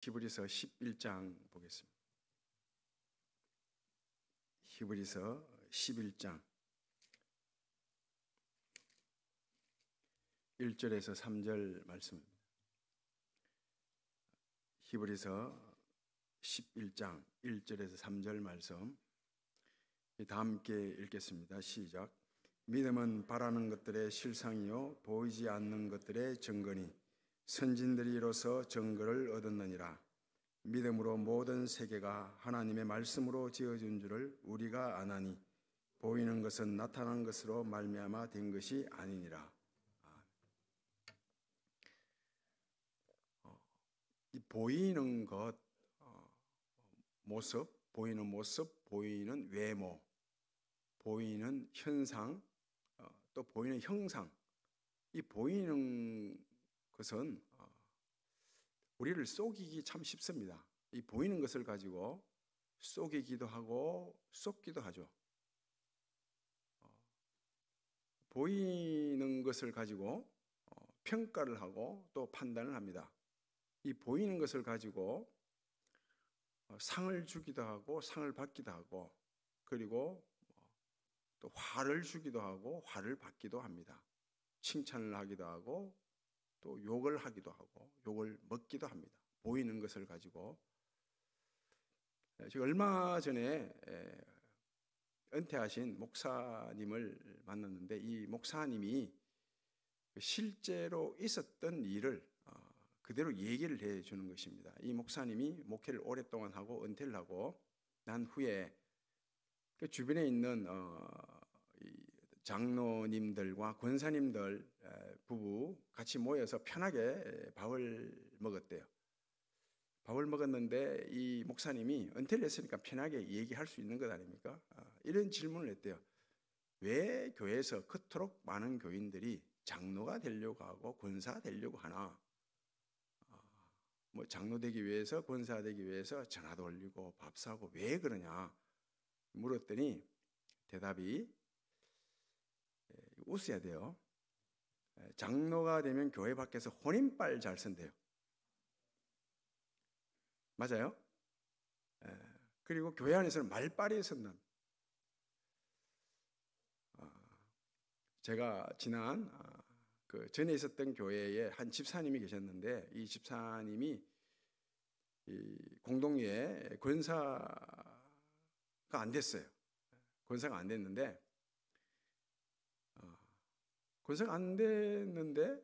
히브리서 11장 보겠습니다. 히브리서 11장 1절에서 3절 말씀입니다. 히브리서 11장 1절에서 3절 말씀 다 함께 읽겠습니다. 시작. 믿음은 바라는 것들의 실상이요 보이지 않는 것들의 증거니 선진들이 이로써 증거를 얻었느니라. 믿음으로 모든 세계가 하나님의 말씀으로 지어진 줄을 우리가 아나니 보이는 것은 나타난 것으로 말미암아 된 것이 아니니라. 이 보이는 것, 모습, 보이는 외모, 보이는 현상, 또 보이는 형상, 이 보이는 것은 우리를 속이기 참 쉽습니다. 이 보이는 것을 가지고 속이기도 하고 속기도 하죠. 보이는 것을 가지고 평가를 하고 또 판단을 합니다. 이 보이는 것을 가지고 상을 주기도 하고 상을 받기도 하고 그리고 또 화를 주기도 하고 화를 받기도 합니다. 칭찬을 하기도 하고 또 욕을 하기도 하고 욕을 먹기도 합니다. 보이는 것을 가지고. 제가 얼마 전에 은퇴하신 목사님을 만났는데 이 목사님이 실제로 있었던 일을 그대로 얘기를 해주는 것입니다. 이 목사님이 목회를 오랫동안 하고 은퇴를 하고 난 후에 그 주변에 있는 장로님들과 권사님들 부부 같이 모여서 편하게 밥을 먹었대요. 밥을 먹었는데 이 목사님이 은퇴를 했으니까 편하게 얘기할 수 있는 것 아닙니까? 이런 질문을 했대요. 왜 교회에서 그토록 많은 교인들이 장로가 되려고 하고 권사가 되려고 하나? 뭐 장로 되기 위해서 권사 되기 위해서 전화도 올리고 밥 사고 왜 그러냐 물었더니 대답이 웃어야 돼요. 장로가 되면 교회 밖에서 혼인빨 잘 쓴대요. 맞아요? 그리고 교회 안에서는 말빨이 쓴다. 제가 지난 그 전에 있었던 교회에 한 집사님이 계셨는데 이 집사님이 이 공동회에 권사가 안 됐어요. 권사가 안 됐는데 권사가 안 됐는데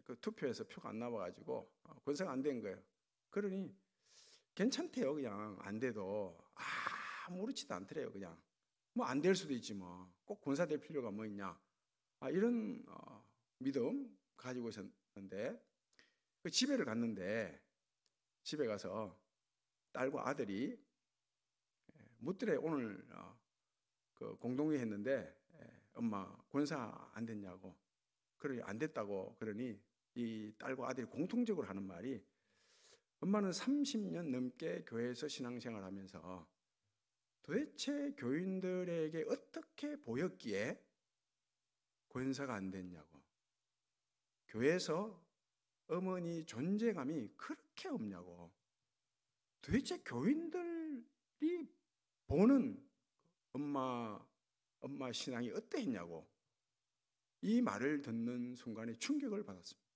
그 투표에서 표가 안 나와가지고 권사가 안 된 거예요. 그러니 괜찮대요. 그냥 안 돼도 아무렇지도 않더래요. 그냥 뭐 안 될 수도 있지 뭐 꼭 권사 될 필요가 뭐 있냐 이런 믿음 가지고 있었는데 그 집에를 갔는데 집에 가서 딸과 아들이 묻더래. 오늘 그 공동회 했는데 엄마 권사 안 됐냐고. 그러니 안 됐다고. 그러니 이 딸과 아들이 공통적으로 하는 말이 엄마는 30년 넘게 교회에서 신앙생활 하면서 도대체 교인들에게 어떻게 보였기에 권사가 안 됐냐고. 교회에서 어머니 존재감이 그렇게 없냐고. 도대체 교인들이 보는 엄마 신앙이 어땠냐고. 이 말을 듣는 순간에 충격을 받았습니다.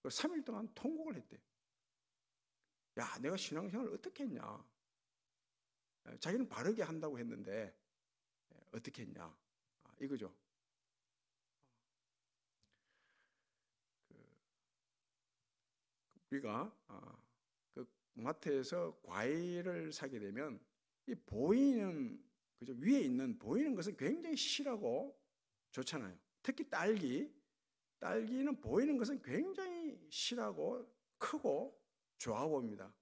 3일 동안 통곡을 했대요. 야, 내가 신앙생활을 어떻게 했냐. 자기는 바르게 한다고 했는데 어떻게 했냐. 이거죠. 우리가 그 마트에서 과일을 사게 되면 이 보이는 그죠 위에 있는 보이는 것은 굉장히 실하고 좋잖아요. 특히 딸기는 보이는 것은 굉장히 실하고 크고 좋아 보입니다.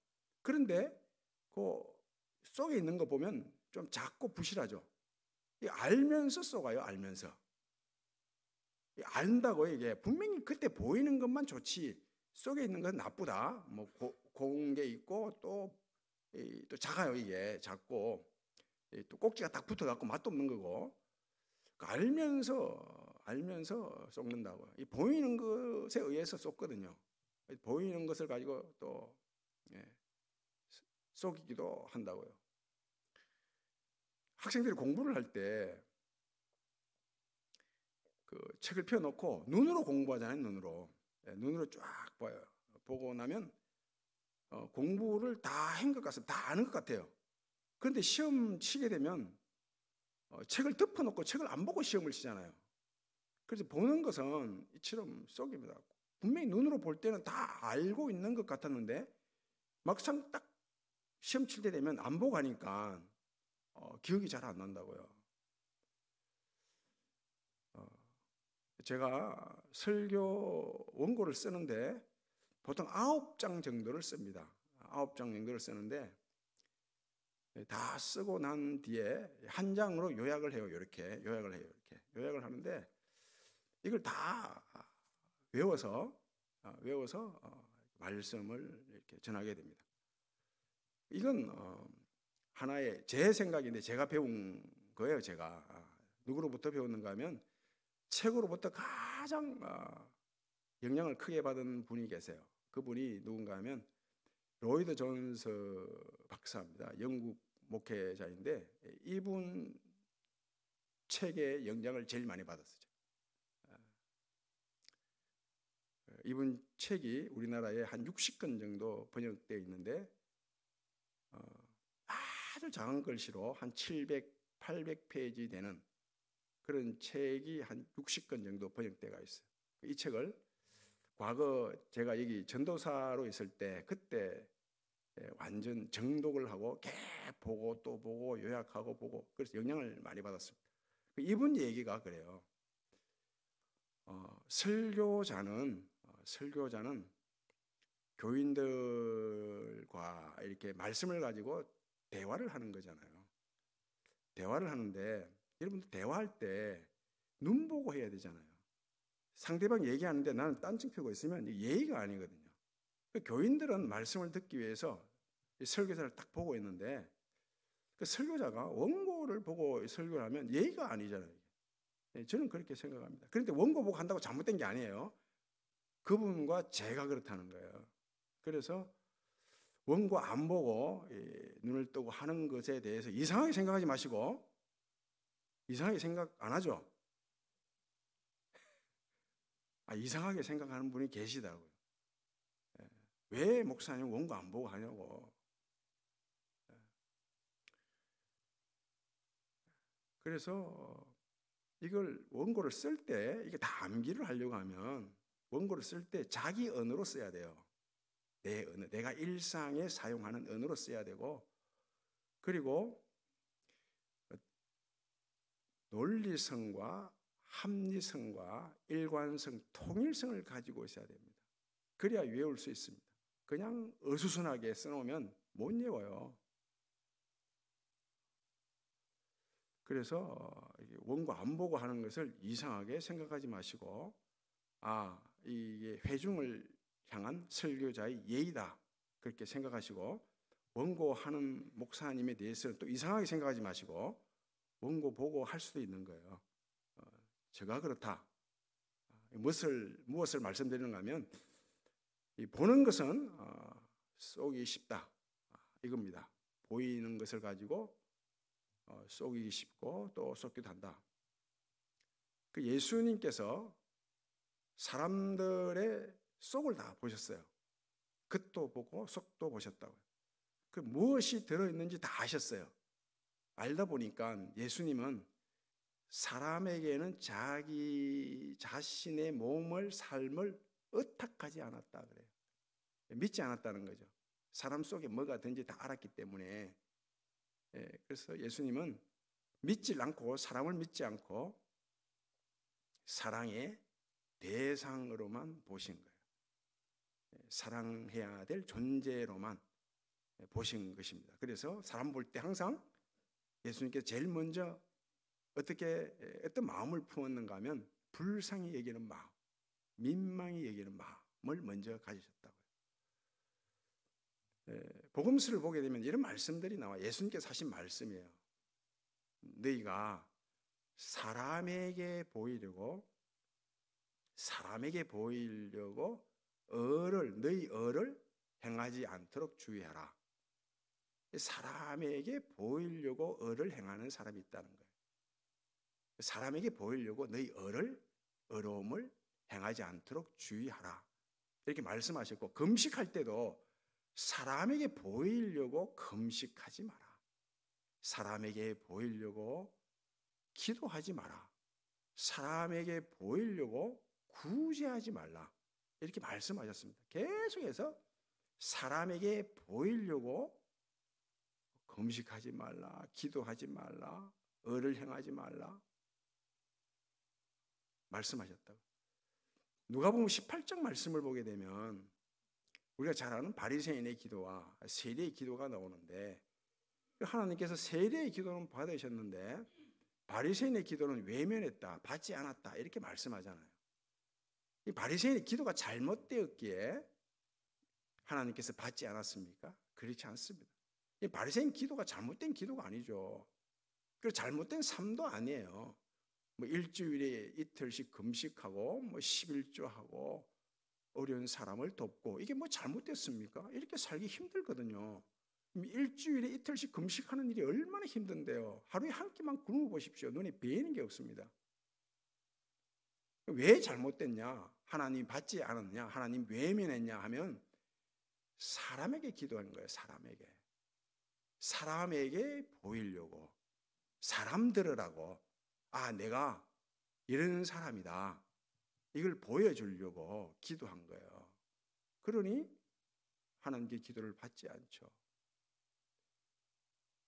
그런데 그 속에 있는 거 보면 좀 작고 부실하죠. 알면서 쏘가요. 알면서 안다고 이게 분명히 그때 보이는 것만 좋지 속에 있는 건 나쁘다. 뭐 고운 게 있고 또 작아요. 이게 작고 또 꼭지가 딱 붙어갖고 맛도 없는 거고 알면서 쏟는다고. 이 보이는 것에 의해서 쏟거든요. 보이는 것을 가지고 또 속이기도 한다고요. 학생들이 공부를 할 때 그 책을 펴놓고 눈으로 공부하잖아요. 눈으로 쫙 봐요. 보고 나면 공부를 다 한 것 같아요. 다 아는 것 같아요. 그런데 시험 치게 되면 책을 덮어놓고 책을 안 보고 시험을 치잖아요. 그래서 보는 것은 이처럼 속입니다. 분명히 눈으로 볼 때는 다 알고 있는 것 같았는데 막상 딱 시험 칠 때 되면 안 보고 하니까 기억이 잘 안 난다고요. 제가 설교 원고를 쓰는데 보통 9장 정도를 씁니다. 9장 정도를 쓰는데 다 쓰고 난 뒤에 한 장으로 요약을 해요. 이렇게 요약을 하는데 이걸 다 외워서 말씀을 이렇게 전하게 됩니다. 이건 하나의 제 생각인데 제가 배운 거예요. 제가 누구로부터 배웠는가 하면 책으로부터 가장 영향을 크게 받은 분이 계세요. 그분이 누군가 하면 로이드 존스 박사입니다. 영국 목회자인데 이분 책의 영향을 제일 많이 받았어요. 이분 책이 우리나라에 한 60권 정도 번역되어 있는데 아주 작은 글씨로 한 700, 800페이지 되는 그런 책이 한 60권 정도 번역되어 있어요. 이 책을 과거 제가 여기 전도사로 있을 때 그때 완전 정독을 하고 계속 보고 또 보고 요약하고 보고 그래서 영향을 많이 받았습니다. 이분 얘기가 그래요. 설교자는 교인들과 이렇게 말씀을 가지고 대화를 하는 거잖아요. 대화를 하는데 여러분들 대화할 때 눈 보고 해야 되잖아요. 상대방 얘기하는데 나는 딴청 펴고 있으면 예의가 아니거든요. 교인들은 말씀을 듣기 위해서 설교자를 딱 보고 있는데 그 설교자가 원고를 보고 설교를 하면 예의가 아니잖아요. 저는 그렇게 생각합니다. 그런데 원고 보고 한다고 잘못된 게 아니에요. 그분과 제가 그렇다는 거예요. 그래서 원고 안 보고 눈을 뜨고 하는 것에 대해서 이상하게 생각하지 마시고 이상하게 생각 안 하죠? 이상하게 생각하는 분이 계시더라고요. 왜 목사님 원고 안 보고 하냐고. 그래서 이걸 원고를 쓸 때 이게 다 암기를 하려고 하면 원고를 쓸 때 자기 언어로 써야 돼요. 내 언어, 내가 일상에 사용하는 언어로 써야 되고 그리고 논리성과 합리성과 일관성, 통일성을 가지고 있어야 됩니다. 그래야 외울 수 있습니다. 그냥 어수선하게 써놓으면 못 외워요. 그래서 원고 안 보고 하는 것을 이상하게 생각하지 마시고 이게 회중을 향한 설교자의 예의다 그렇게 생각하시고 원고하는 목사님에 대해서는 또 이상하게 생각하지 마시고 원고 보고 할 수도 있는 거예요. 제가 그렇다. 무엇을 말씀드리는가 하면 보는 것은 쏘기 쉽다. 이겁니다. 보이는 것을 가지고 쏘기 쉽고 또 쏘기도 한다. 그 예수님께서 사람들의 속을 다 보셨어요. 겉도 보고 속도 보셨다고요. 그 무엇이 들어있는지 다 아셨어요. 알다 보니까 예수님은 사람에게는 자기 자신의 몸을 삶을 의탁하지 않았다 그래요. 믿지 않았다는 거죠. 사람 속에 뭐가 든지 다 알았기 때문에 그래서 예수님은 믿지 않고 사람을 믿지 않고 사랑의 대상으로만 보신 거예요. 사랑해야 될 존재로만 보신 것입니다. 그래서 사람 볼 때 항상 예수님께서 제일 먼저 어떤 마음을 품었는가 하면 불쌍히 여기는 마음, 민망히 여기는 마음을 먼저 가지셨다고요. 복음서를 보게 되면 이런 말씀들이 나와요. 예수님께서 하신 말씀이에요. 너희가 사람에게 보이려고 너희 의를 행하지 않도록 주의하라. 사람에게 보이려고 의를 행하는 사람이 있다는 거예요. 사람에게 보이려고 너희 의로움을 행하지 않도록 주의하라. 이렇게 말씀하셨고, 금식할 때도 사람에게 보이려고 금식하지 마라. 사람에게 보이려고 기도하지 마라. 사람에게 보이려고 구제하지 말라. 이렇게 말씀하셨습니다. 계속해서 사람에게 보이려고 금식하지 말라, 기도하지 말라, 의를 행하지 말라 말씀하셨다고. 누가복음 18장 말씀을 보게 되면 우리가 잘 아는 바리새인의 기도와 세리의 기도가 나오는데, 하나님께서 세리의 기도는 받으셨는데 바리새인의 기도는 외면했다, 받지 않았다 이렇게 말씀하잖아요. 이 바리새인의 기도가 잘못되었기에 하나님께서 받지 않았습니까? 그렇지 않습니다. 이 바리새인 기도가 잘못된 기도가 아니죠. 그리고 잘못된 삶도 아니에요. 뭐 일주일에 이틀씩 금식하고 뭐 11조하고 어려운 사람을 돕고, 이게 뭐 잘못됐습니까? 이렇게 살기 힘들거든요. 일주일에 이틀씩 금식하는 일이 얼마나 힘든데요. 하루에 한 끼만 굶어 보십시오. 눈에 베이는 게 없습니다. 왜 잘못됐냐? 하나님 받지 않았냐? 하나님 외면했냐 하면 사람에게 기도하는 거예요. 사람에게 보이려고, 사람 들으라고, 아 내가 이런 사람이다, 이걸 보여주려고 기도한 거예요. 그러니 하나님께 기도를 받지 않죠.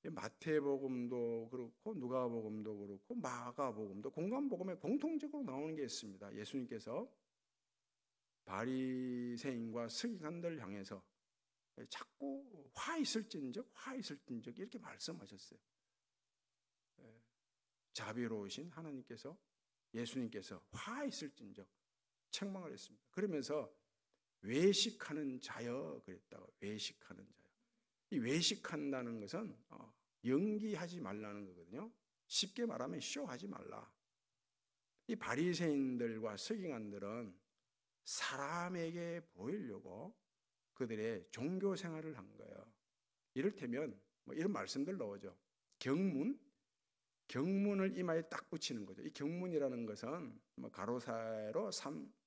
마태복음도 그렇고 누가복음도 그렇고 마가복음도 공관복음에 공통적으로 나오는 게 있습니다. 예수님께서 바리새인과 서기관들 향해서 자꾸 화 있을진적 이렇게 말씀하셨어요. 자비로우신 하나님께서, 예수님께서 화 있을진적 책망을 했습니다. 그러면서 외식하는 자여 그랬다고. 외식하는 자여. 이 외식한다는 것은 연기하지 말라는 거거든요. 쉽게 말하면 쇼하지 말라. 이 바리새인들과 서기관들은 사람에게 보이려고 그들의 종교 생활을 한 거예요. 이를테면 뭐 이런 말씀들 나오죠. 경문을 이마에 딱 붙이는 거죠. 이 경문이라는 것은 뭐 가로 세로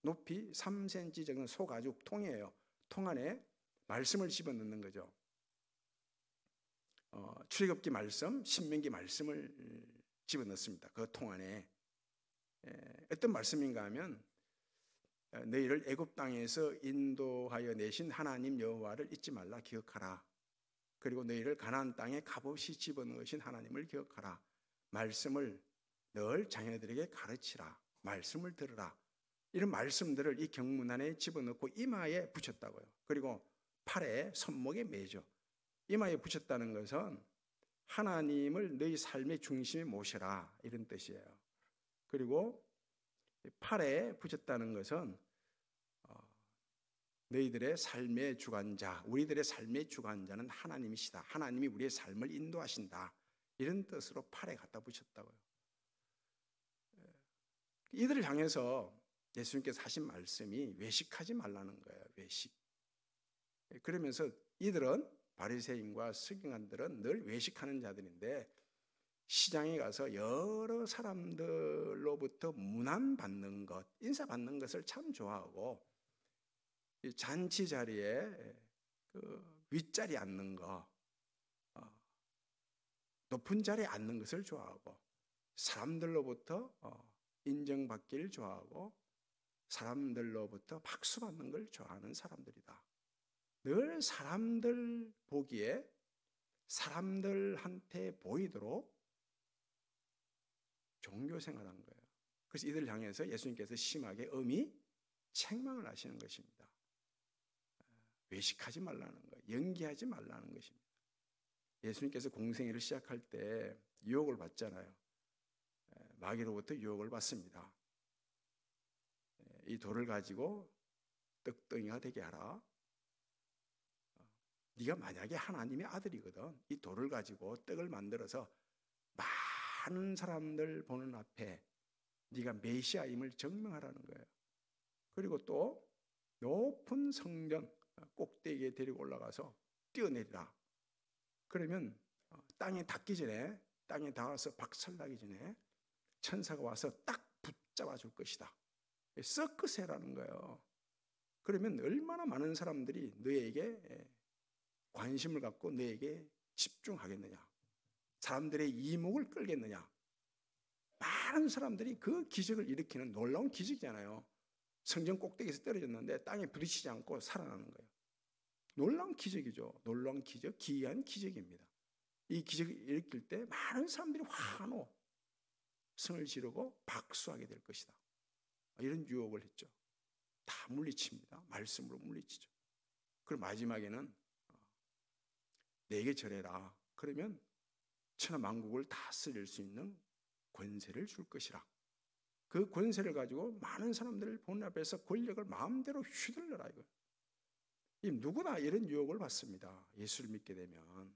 높이 3cm 정도 소가죽 통이에요. 통 안에 말씀을 집어넣는 거죠. 출애굽기 말씀, 신명기 말씀을 집어넣습니다. 그 통 안에. 어떤 말씀인가 하면 너희를 애굽 땅에서 인도하여 내신 하나님 여호와를 잊지 말라, 기억하라. 그리고 너희를 가나안 땅에 값없이 집어넣으신 하나님을 기억하라. 말씀을 늘 자녀들에게 가르치라. 말씀을 들으라. 이런 말씀들을 이 경문 안에 집어넣고 이마에 붙였다고요. 그리고 팔에 손목에 매죠. 이마에 붙였다는 것은 하나님을 너희 삶의 중심에 모셔라, 이런 뜻이에요. 그리고 팔에 붙였다는 것은 너희들의 삶의 주관자, 우리들의 삶의 주관자는 하나님이시다. 하나님이 우리의 삶을 인도하신다. 이런 뜻으로 팔에 갖다 붙였다고요. 이들을 향해서 예수님께서 하신 말씀이 외식하지 말라는 거예요. 외식. 그러면서 이들은, 바리새인과 서기관들은 늘 외식하는 자들인데 시장에 가서 여러 사람들로부터 문안받는 것, 인사받는 것을 참 좋아하고, 잔치 자리에 그 윗자리에 앉는 거, 높은 자리에 앉는 것을 좋아하고, 사람들로부터 인정받기를 좋아하고, 사람들로부터 박수받는 걸 좋아하는 사람들이다. 늘 사람들 보기에, 사람들한테 보이도록 종교 생활한 거예요. 그래서 이들을 향해서 예수님께서 심하게 엄히 책망을 하시는 것입니다. 외식하지 말라는 거, 연기하지 말라는 것입니다. 예수님께서 공생애를 시작할 때 유혹을 받잖아요. 마귀로부터 유혹을 받습니다. 이 돌을 가지고 떡덩이가 되게 하라. 네가 만약에 하나님의 아들이거든, 이 돌을 가지고 떡을 만들어서 많은 사람들 보는 앞에 네가 메시아임을 증명하라는 거예요. 그리고 또 높은 성전 꼭대기에 데리고 올라가서 뛰어내리라. 그러면 땅에 닿기 전에, 땅에 닿아서 박살나기 전에 천사가 와서 딱 붙잡아 줄 것이다. 서커스라는 거예요. 그러면 얼마나 많은 사람들이 너에게 관심을 갖고 너에게 집중하겠느냐, 사람들의 이목을 끌겠느냐. 많은 사람들이 그 기적을 일으키는 놀라운 기적이잖아요. 성전 꼭대기에서 떨어졌는데 땅에 부딪히지 않고 살아나는 거예요. 놀라운 기적이죠. 놀라운 기적, 기이한 기적입니다. 이 기적을 일으킬 때 많은 사람들이 환호, 성을 지르고 박수하게 될 것이다. 이런 유혹을 했죠. 다 물리칩니다. 말씀으로 물리치죠. 그리고 마지막에는 내게 절해라. 그러면 천하만국을 다스릴 수 있는 권세를 줄 것이라. 그 권세를 가지고 많은 사람들을 보는 앞에서 권력을 마음대로 휘둘러라 이거예요. 누구나 이런 유혹을 받습니다. 예수를 믿게 되면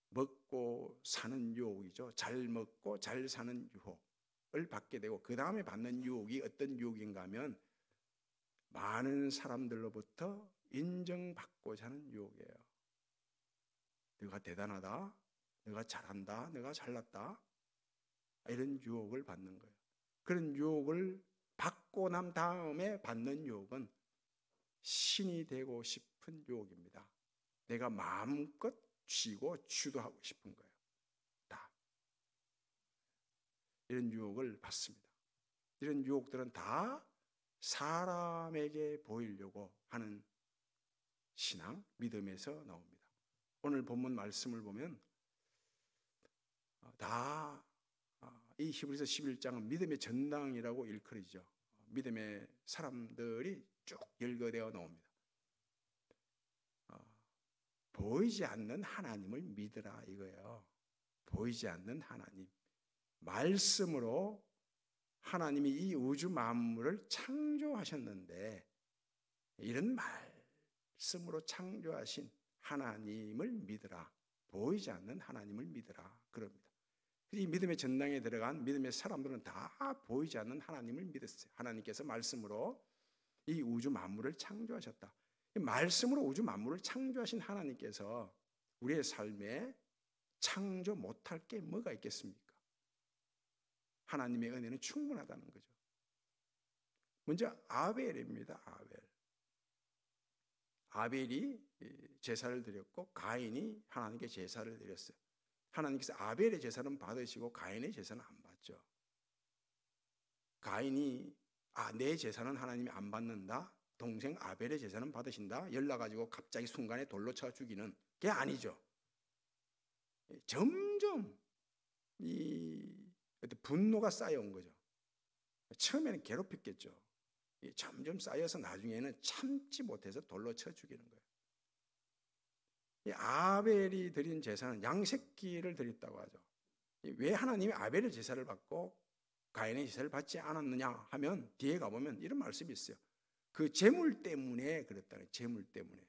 먹고 사는 유혹이죠. 잘 먹고 잘 사는 유혹을 받게 되고, 그 다음에 받는 유혹이 어떤 유혹인가 하면 많은 사람들로부터 인정받고자 하는 유혹이에요. 내가 대단하다, 내가 잘한다, 내가 잘났다, 이런 유혹을 받는 거예요. 그런 유혹을 받고 난 다음에 받는 유혹은 신이 되고 싶은 유혹입니다. 내가 마음껏 쥐고 주도하고 싶은 거예요. 다 이런 유혹을 받습니다. 이런 유혹들은 다 사람에게 보이려고 하는 신앙, 믿음에서 나옵니다. 오늘 본문 말씀을 보면 다 이 히브리서 11장은 믿음의 전당이라고 일컬이죠. 믿음의 사람들이 쭉 열거되어 나옵니다. 보이지 않는 하나님을 믿으라 이거예요. 보이지 않는 하나님. 말씀으로 하나님이 이 우주 만물을 창조하셨는데, 이런 말씀으로 창조하신 하나님을 믿으라. 보이지 않는 하나님을 믿으라. 그럽니다. 이 믿음의 전당에 들어간 믿음의 사람들은 다 보이지 않는 하나님을 믿었어요. 하나님께서 말씀으로 이 우주 만물을 창조하셨다. 말씀으로 우주 만물을 창조하신 하나님께서 우리의 삶에 창조 못할 게 뭐가 있겠습니까? 하나님의 은혜는 충분하다는 거죠. 먼저 아벨입니다. 아벨이 제사를 드렸고 가인이 하나님께 제사를 드렸어요. 하나님께서 아벨의 제사는 받으시고 가인의 제사는 안 받죠. 가인이 내 제사는 하나님이 안 받는다, 동생 아벨의 제사는 받으신다, 연락가지고 갑자기 순간에 돌로 쳐 죽이는 게 아니죠. 점점 이 분노가 쌓여온 거죠. 처음에는 괴롭혔겠죠. 점점 쌓여서 나중에는 참지 못해서 돌로 쳐 죽이는 거예요. 이 아벨이 드린 제사는 양새끼를 드렸다고 하죠. 왜 하나님이 아벨의 제사를 받고 가인의 제사를 받지 않았느냐 하면 뒤에 가보면 이런 말씀이 있어요. 그 재물 때문에 그랬다는, 재물 때문에.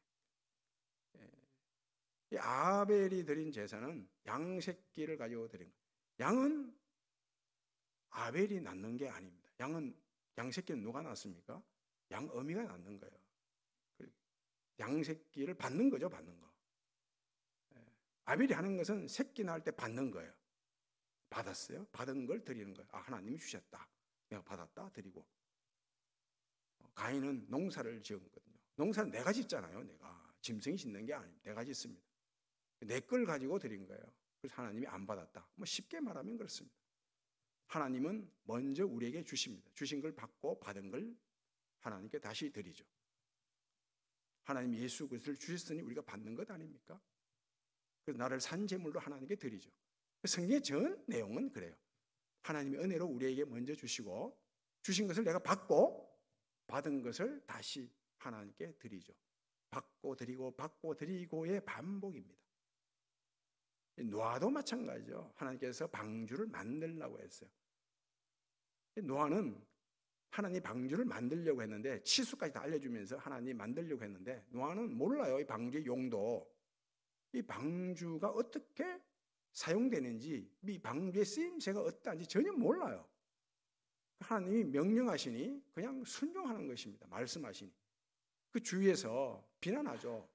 이 아벨이 드린 제사는 양새끼를 가지고 드린 거예요. 양은 아벨이 낳는 게 아닙니다. 양새끼는 누가 낳습니까? 양어미가 낳는 거예요. 양새끼를 받는 거죠, 받는 거. 아벨이 하는 것은 새끼 낳을 때 받는 거예요. 받았어요. 받은 걸 드리는 거예요. 하나님이 주셨다. 내가 받았다, 드리고. 가인은 농사를 지은 거거든요. 농사는 내가 짓잖아요. 내가 짐승이 짓는 게 아닙니다. 내가 짓습니다. 내 걸 가지고 드린 거예요. 그래서 하나님이 안 받았다. 쉽게 말하면 그렇습니다. 하나님은 먼저 우리에게 주십니다. 주신 걸 받고 받은 걸 하나님께 다시 드리죠. 하나님 예수 그리스도를 주셨으니 우리가 받는 것 아닙니까? 그래서 나를 산 제물로 하나님께 드리죠. 성경의 전 내용은 그래요. 하나님이 은혜로 우리에게 먼저 주시고, 주신 것을 내가 받고 받은 것을 다시 하나님께 드리죠. 받고 드리고 받고 드리고의 반복입니다. 노아도 마찬가지죠. 하나님께서 방주를 만들려고 했어요. 노아는 하나님 방주를 만들려고 했는데, 치수까지 다 알려주면서 하나님 만들려고 했는데, 노아는 몰라요. 이 방주의 용도, 이 방주가 어떻게 사용되는지, 이 방주의 쓰임새가 어떠한지 전혀 몰라요. 하나님이 명령하시니 그냥 순종하는 것입니다. 말씀하시니. 그 주위에서 비난하죠.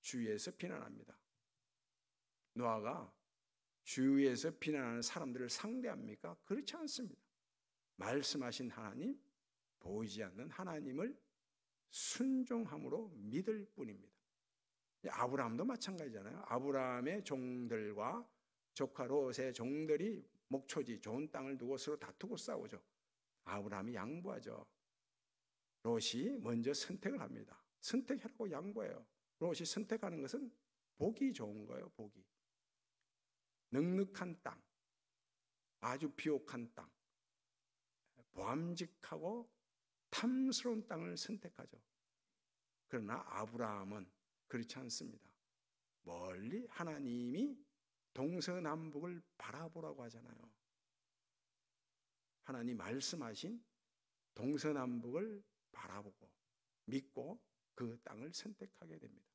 주위에서 비난합니다. 노아가 주위에서 비난하는 사람들을 상대합니까? 그렇지 않습니다. 말씀하신 하나님, 보이지 않는 하나님을 순종함으로 믿을 뿐입니다. 아브라함도 마찬가지잖아요. 아브라함의 종들과 조카 롯의 종들이 목초지 좋은 땅을 두고 서로 다투고 싸우죠. 아브라함이 양보하죠. 롯이 먼저 선택을 합니다. 선택하라고 양보해요. 롯이 선택하는 것은 보기 좋은 거예요. 보기. 넉넉한 땅, 아주 비옥한 땅, 보암직하고 탐스러운 땅을 선택하죠. 그러나 아브라함은 그렇지 않습니다. 멀리 하나님이 동서남북을 바라보라고 하잖아요. 하나님 말씀하신 동서남북을 바라보고 믿고 그 땅을 선택하게 됩니다.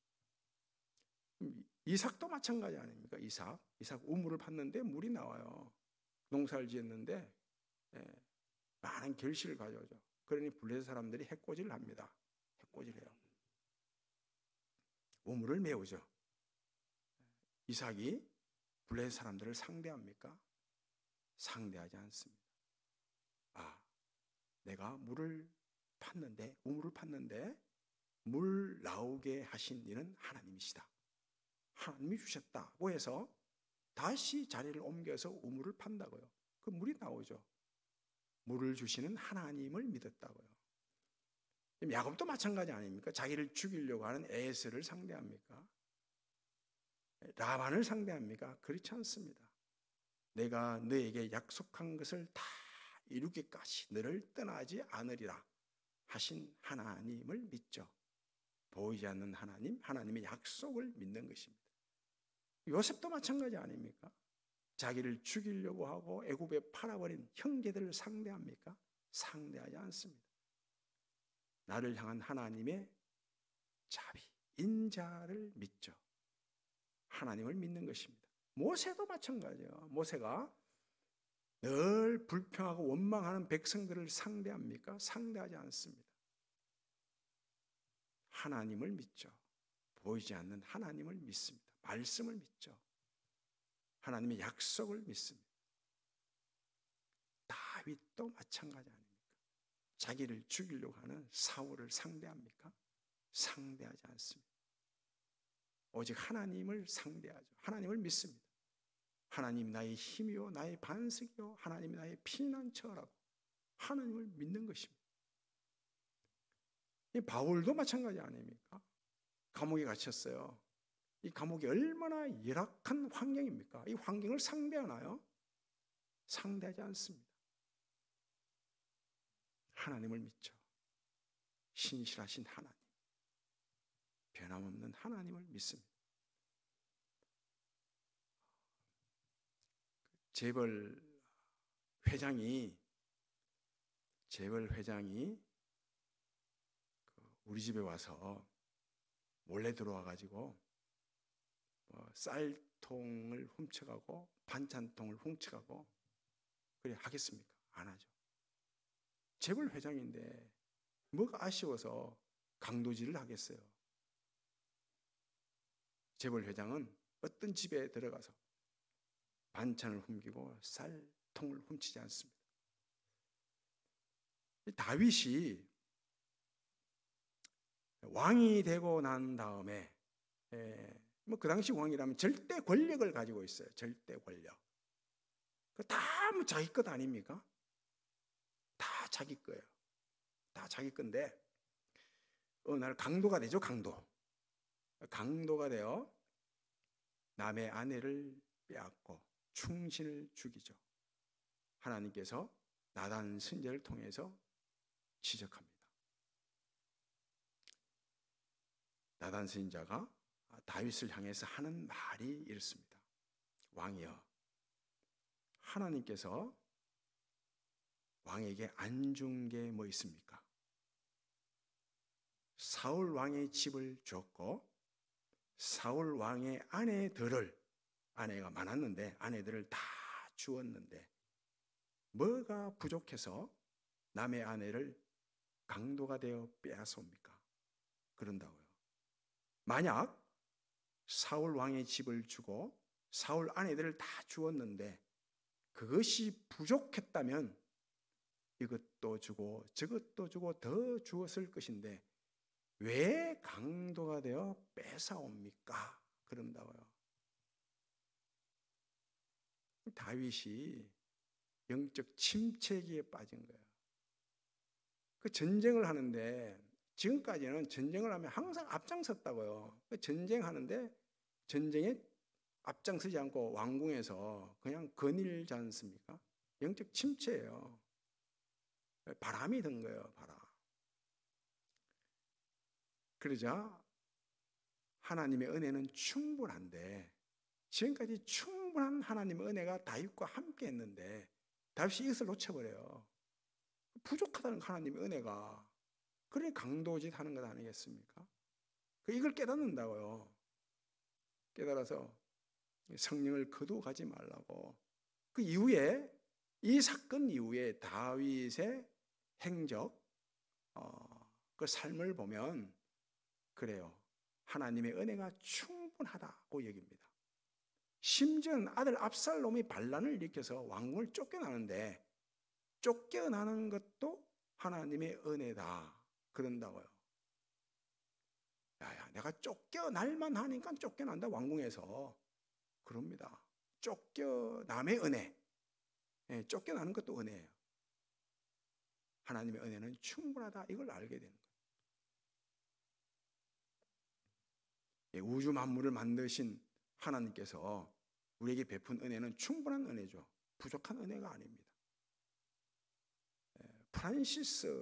이삭도 마찬가지 아닙니까? 이삭 우물을 팠는데 물이 나와요. 농사를 지었는데 많은 결실을 가져오죠. 그러니 블레셋 사람들이 해코지를 합니다. 해코지를 해요. 우물을 메우죠. 이삭이 블레셋 사람들을 상대합니까? 상대하지 않습니다. 내가 우물을 팠는데 물 나오게 하신 이는 하나님이시다. 하나님이 주셨다고 해서 다시 자리를 옮겨서 우물을 판다고요. 그 물이 나오죠. 물을 주시는 하나님을 믿었다고요. 야곱도 마찬가지 아닙니까? 자기를 죽이려고 하는 에서를 상대합니까? 라반을 상대합니까? 그렇지 않습니다. 내가 너에게 약속한 것을 다 이루기까지 너를 떠나지 않으리라 하신 하나님을 믿죠. 보이지 않는 하나님, 하나님의 약속을 믿는 것입니다. 요셉도 마찬가지 아닙니까? 자기를 죽이려고 하고 애굽에 팔아버린 형제들을 상대합니까? 상대하지 않습니다. 나를 향한 하나님의 자비, 인자를 믿죠. 하나님을 믿는 것입니다. 모세도 마찬가지예요. 모세가 늘 불평하고 원망하는 백성들을 상대합니까? 상대하지 않습니다. 하나님을 믿죠. 보이지 않는 하나님을 믿습니다. 말씀을 믿죠. 하나님의 약속을 믿습니다. 다윗도 마찬가지 아닙니까? 자기를 죽이려고 하는 사울을 상대합니까? 상대하지 않습니다. 오직 하나님을 상대하죠. 하나님을 믿습니다. 하나님 나의 힘이요 나의 반석이요 하나님 나의 피난처라고 하나님을 믿는 것입니다. 이 바울도 마찬가지 아닙니까? 감옥에 갇혔어요. 이 감옥이 얼마나 열악한 환경입니까? 이 환경을 상대하나요? 상대하지 않습니다. 하나님을 믿죠. 신실하신 하나님, 변함없는 하나님을 믿습니다. 재벌 회장이 우리 집에 와서 몰래 들어와 가지고 쌀통을 훔쳐가고 반찬통을 훔쳐가고 그래 하겠습니까? 안 하죠. 재벌 회장인데 뭐가 아쉬워서 강도질을 하겠어요. 재벌 회장은 어떤 집에 들어가서 반찬을 훔기고 쌀통을 훔치지 않습니다. 다윗이 왕이 되고 난 다음에 그 당시 왕이라면 절대 권력을 가지고 있어요. 절대 권력. 다 자기 것 아닙니까? 다 자기 거예요. 다 자기 건데 어느 날 강도가 되죠. 강도가 되어 남의 아내를 빼앗고 충신을 죽이죠. 하나님께서 나단 선지자를 통해서 지적합니다. 나단 선지자가 다윗을 향해서 하는 말이 이렇습니다. 왕이여, 하나님께서 왕에게 안 준 게 뭐 있습니까? 사울 왕의 집을 줬고 사울 왕의 아내가 많았는데 아내들을 다 주었는데 뭐가 부족해서 남의 아내를 강도가 되어 빼앗아옵니까? 그런다고요. 만약 사울 왕의 집을 주고 사울 아내들을 다 주었는데 그것이 부족했다면 이것도 주고 저것도 주고 더 주었을 것인데 왜 강도가 되어 뺏어옵니까? 그런다고요. 다윗이 영적 침체기에 빠진 거예요. 그 전쟁을 하는데 지금까지는 전쟁을 하면 항상 앞장섰다고요. 그 전쟁하는데 전쟁에 앞장서지 않고 왕궁에서 그냥 거닐지 않습니까? 영적 침체예요. 바람이 든 거예요, 바람. 그러자 하나님의 은혜는 충분한데 지금까지 충분한 하나님의 은혜가 다윗과 함께 했는데 다윗이 이것을 놓쳐버려요. 부족하다는 하나님의 은혜가. 그러니 강도짓 하는 것 아니겠습니까? 이걸 깨닫는다고요. 깨달아서 성령을 거두어가지 말라고. 그 이후에 이 사건 이후에 다윗의 행적 그 삶을 보면 그래요. 하나님의 은혜가 충분하다고 여깁니다. 심지어는 아들 압살롬이 반란을 일으켜서 왕궁을 쫓겨나는데 쫓겨나는 것도 하나님의 은혜다. 그런다고요. 야야, 내가 쫓겨날만 하니까 쫓겨난다 왕궁에서. 그럽니다. 쫓겨남의 은혜. 네, 쫓겨나는 것도 은혜예요. 하나님의 은혜는 충분하다. 이걸 알게 되는 거예요. 우주 만물을 만드신 하나님께서 우리에게 베푼 은혜는 충분한 은혜죠. 부족한 은혜가 아닙니다. 프란시스의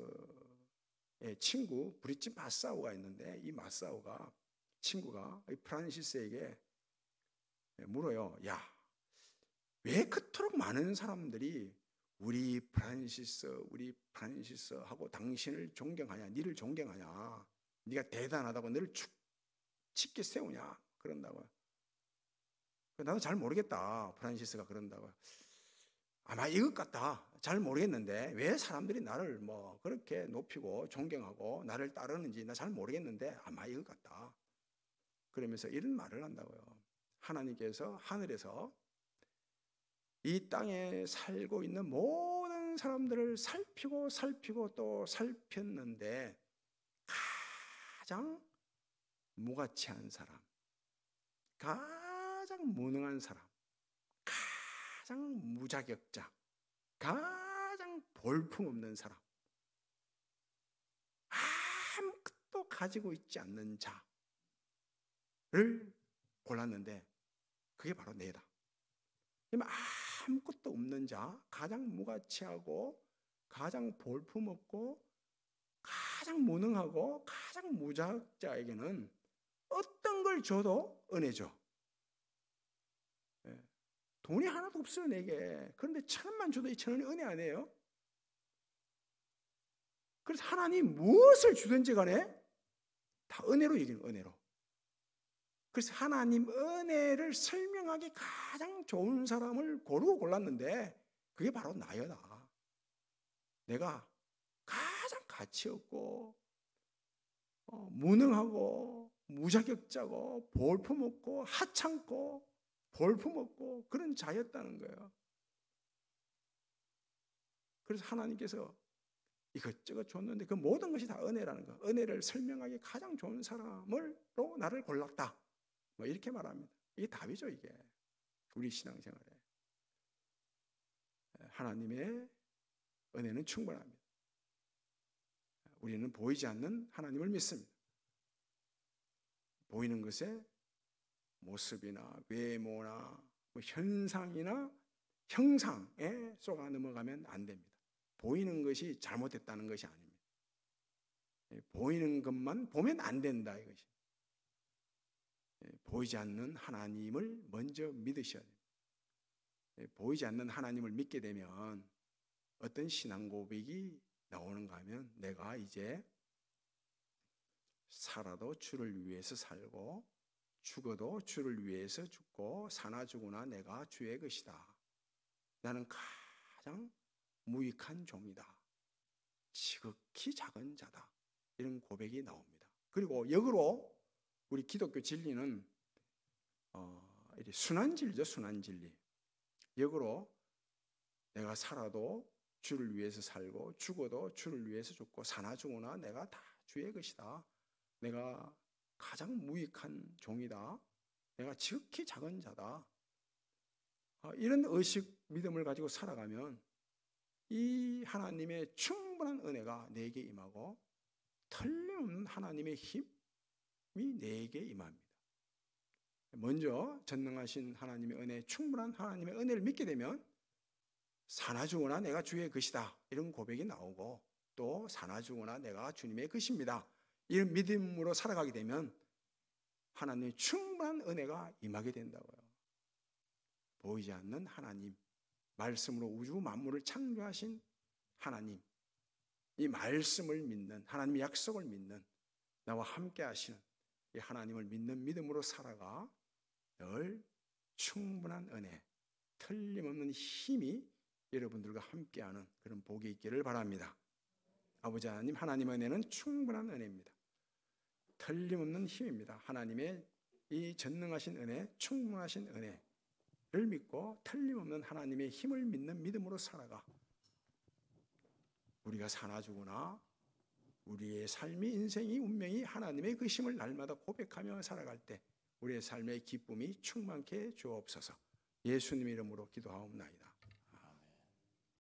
친구 브릿지 마사오가 있는데 이 마사오가 친구가 프란시스에게 물어요. 야, 왜 그토록 많은 사람들이 우리 프란시스 하고 당신을 존경하냐, 니를 존경하냐, 네가 대단하다고 너를 짙게 세우냐 그런다고요. 나도 잘 모르겠다. 프란시스가 그런다고요. 아마 이것 같다. 잘 모르겠는데 왜 사람들이 나를 뭐 그렇게 높이고 존경하고 나를 따르는지 나 잘 모르겠는데 아마 이것 같다. 그러면서 이런 말을 한다고요. 하나님께서 하늘에서 이 땅에 살고 있는 모든 사람들을 살피고 또 살폈는데 가장 무가치한 사람, 가장 무능한 사람, 가장 무자격자, 가장 볼품없는 사람, 아무것도 가지고 있지 않는 자를 골랐는데 그게 바로 내다. 아무것도 없는 자, 가장 무가치하고 가장 볼품없고 가장 무능하고 가장 무자격자에게는 어떤 걸 줘도 은혜죠. 돈이 하나도 없어요 내게. 그런데 1,000원만 줘도 이 1,000원이 은혜 아니에요? 그래서 하나님 무엇을 주든지 간에 다 은혜로 얘기는 은혜로. 그래서 하나님 은혜를 설명하기 가장 좋은 사람을 고르고 골랐는데 그게 바로 나여다. 내가 가장 가치 없고 무능하고 무자격자고 볼품없고 하찮고 볼품없고 그런 자였다는 거예요. 그래서 하나님께서 이것저것 줬는데 그 모든 것이 다 은혜라는 거예요. 은혜를 설명하기 가장 좋은 사람으로 나를 골랐다. 뭐 이렇게 말합니다. 이게 답이죠. 이게 우리 신앙생활에 하나님의 은혜는 충분합니다. 우리는 보이지 않는 하나님을 믿습니다. 보이는 것에 모습이나 외모나 현상이나 형상에 쏘가 넘어가면 안 됩니다. 보이는 것이 잘못됐다는 것이 아닙니다. 보이는 것만 보면 안 된다 이것이. 보이지 않는 하나님을 먼저 믿으셔야 됩니다. 보이지 않는 하나님을 믿게 되면 어떤 신앙 고백이 나오는가 하면 내가 이제 살아도 주를 위해서 살고 죽어도 주를 위해서 죽고 사나 죽으나 내가 주의 것이다. 나는 가장 무익한 종이다. 지극히 작은 자다. 이런 고백이 나옵니다. 그리고 역으로 우리 기독교 진리는 순한 진리죠. 순한 진리. 역으로 내가 살아도 주를 위해서 살고 죽어도 주를 위해서 죽고 사나 죽으나 내가 다 주의 것이다. 내가 가장 무익한 종이다. 내가 지극히 작은 자다. 이런 의식, 믿음을 가지고 살아가면 이 하나님의 충분한 은혜가 내게 임하고 틀림없는 하나님의 힘이 내게 임합니다. 먼저 전능하신 하나님의 은혜, 충분한 하나님의 은혜를 믿게 되면 사나 죽으나 내가 주의 것이다 이런 고백이 나오고, 또 사나 죽으나 내가 주님의 것입니다 이런 믿음으로 살아가게 되면 하나님의 충분한 은혜가 임하게 된다고요. 보이지 않는 하나님, 말씀으로 우주 만물을 창조하신 하나님, 이 말씀을 믿는, 하나님의 약속을 믿는, 나와 함께 하시는 이 하나님을 믿는 믿음으로 살아가 늘 충분한 은혜, 틀림없는 힘이 여러분들과 함께하는 그런 복이 있기를 바랍니다. 아버지 하나님, 하나님의 은혜는 충분한 은혜입니다. 틀림없는 힘입니다. 하나님의 이 전능하신 은혜, 충분하신 은혜를 믿고 틀림없는 하나님의 힘을 믿는 믿음으로 살아가 우리가 사나 죽으나 우리의 삶이, 인생이, 운명이 하나님의 그 힘을 날마다 고백하며 살아갈 때 우리의 삶의 기쁨이 충만케 주옵소서. 예수님 이름으로 기도하옵나이다.